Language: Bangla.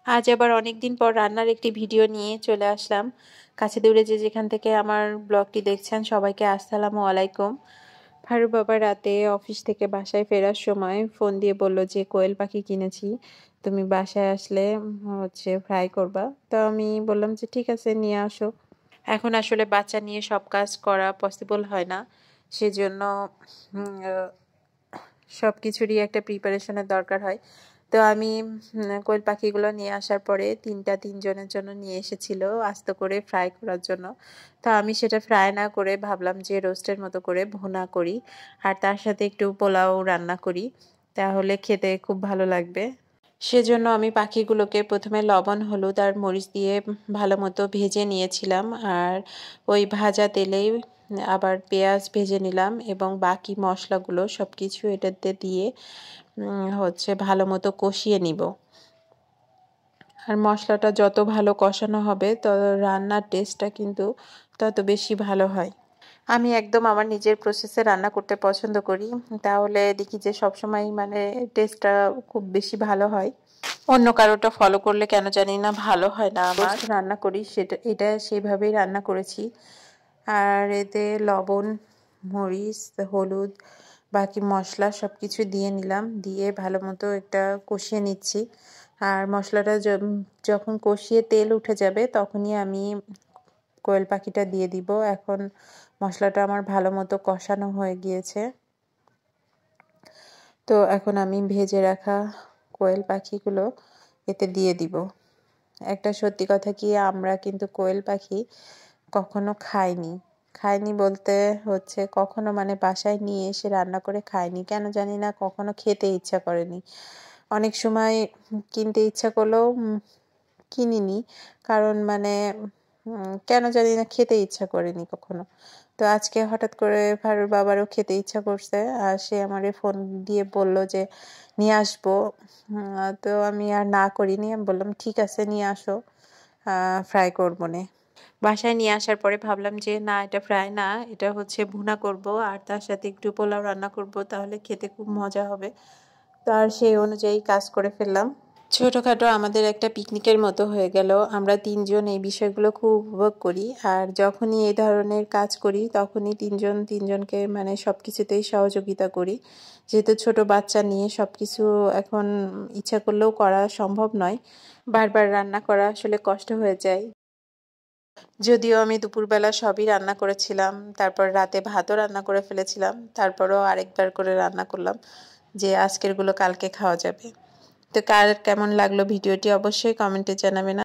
আজ আবার অনেকদিন পর রান্নার একটি ভিডিও নিয়ে চলে আসলাম। কাছে দূরে যে যেখান থেকে আমার ব্লগটি দেখছেন সবাইকে আসসালামু আলাইকুম। ফারু বাবা রাতে অফিস থেকে বাসায় ফেরার সময় ফোন দিয়ে বলল যে কোয়েল পাখি কিনেছি, তুমি বাসায় আসলে ফ্রাই করবা। তো আমি বললাম যে ঠিক আছে নিয়ে আসো। এখন আসলে বাচ্চা নিয়ে সব কাজ করা পসিবল হয় না, সেজন্য সব কিছুরই একটা প্রিপারেশনের দরকার হয়। তো আমি কোয়েল পাখিগুলো নিয়ে আসার পরে তিনজনের জন্য নিয়ে এসেছিল আস্ত করে ফ্রাই করার জন্য। তো আমি সেটা ফ্রাই না করে ভাবলাম যে রোস্টের মতো করে ভুনা করি, আর তার সাথে একটু পোলাও রান্না করি, তাহলে খেতে খুব ভালো লাগবে। সেজন্য আমি পাখিগুলোকে প্রথমে লবণ হলুদ আর মরিচ দিয়ে ভালো মতো ভেজে নিয়েছিলাম, আর ওই ভাজা তেলেই আবার পেঁয়াজ ভেজে নিলাম এবং বাকি মশলাগুলো সব কিছু এটাতে দিয়ে ভালো মতো কষিয়ে নিব। আর মশলাটা যত ভালো কষানো হবে তত রান্নার টেস্টটা কিন্তু তত বেশি ভালো হয়। আমি একদম আমার নিজের প্রসেসে রান্না করতে পছন্দ করি, তাহলে দেখি যে সবসময় টেস্টটা খুব বেশি ভালো হয়। অন্য কারোটা ফলো করলে কেন জানি না ভালো হয় না। আমার রান্না করি এটা সেইভাবেই রান্না করেছি। আর এতে লবণ মরিচ হলুদ বাকি মশলা সব কিছু দিয়ে নিলাম, দিয়ে ভালো মতো একটা কষিয়ে নিচ্ছি। আর মশলাটা যখন কষিয়ে তেল উঠে যাবে তখনই আমি কোয়েল পাখিটা দিয়ে দিব। এখন মশলাটা আমার ভালো মতো কষানো হয়ে গিয়েছে। তো এখন আমি ভেজে রাখা কোয়েল পাখিগুলো এতে দিয়ে দিব। একটা সত্যি কথা কি, আমরা কিন্তু কোয়েল পাখি কখনো খাইনি বলতে কখনো বাসায় নিয়ে এসে রান্না করে খাইনি, কেন জানি না, কখনো খেতে ইচ্ছা করেনি। অনেক সময় কিনতে ইচ্ছা করলেও কিনিনি, কারণ কেন জানি না খেতে ইচ্ছা করেনি কখনো। তো আজকে হঠাৎ করে ফারুর বাবারও খেতে ইচ্ছা করছে, আর সে আমারে ফোন দিয়ে বলল যে নিয়ে আসবো। তো আমি আর না করিনি, আমি বললাম ঠিক আছে নিয়ে আসো, ফ্রাই করবো নে। বাসায় নিয়ে আসার পরে ভাবলাম যে না, এটা ফ্রাই না, এটা ভুনা করব, আর তার সাথে একটু পোলাও রান্না করব, তাহলে খেতে খুব মজা হবে। তার সেই অনুযায়ী কাজ করে ফেললাম। ছোটখাটো আমাদের একটা পিকনিকের মতো হয়ে গেল। আমরা তিনজন এই বিষয়গুলো খুব উপভোগ করি, আর যখনই এই ধরনের কাজ করি তখনই তিনজনকে সবকিছুতেই সহযোগিতা করি। যেহেতু ছোট বাচ্চা নিয়ে সবকিছু এখন ইচ্ছা করলেও করা সম্ভব নয়, বারবার রান্না করা আসলে কষ্ট হয়ে যায়। যদিও আমি দুপুরবেলা সবই রান্না করেছিলাম, তারপর রাতে ভাতও রান্না করে ফেলেছিলাম, তারপরও আরেকবার করে রান্না করলাম যে আজকেরগুলো কালকে খাওয়া যাবে। তো কার কেমন লাগলো ভিডিওটি অবশ্যই কমেন্টে জানাবেন।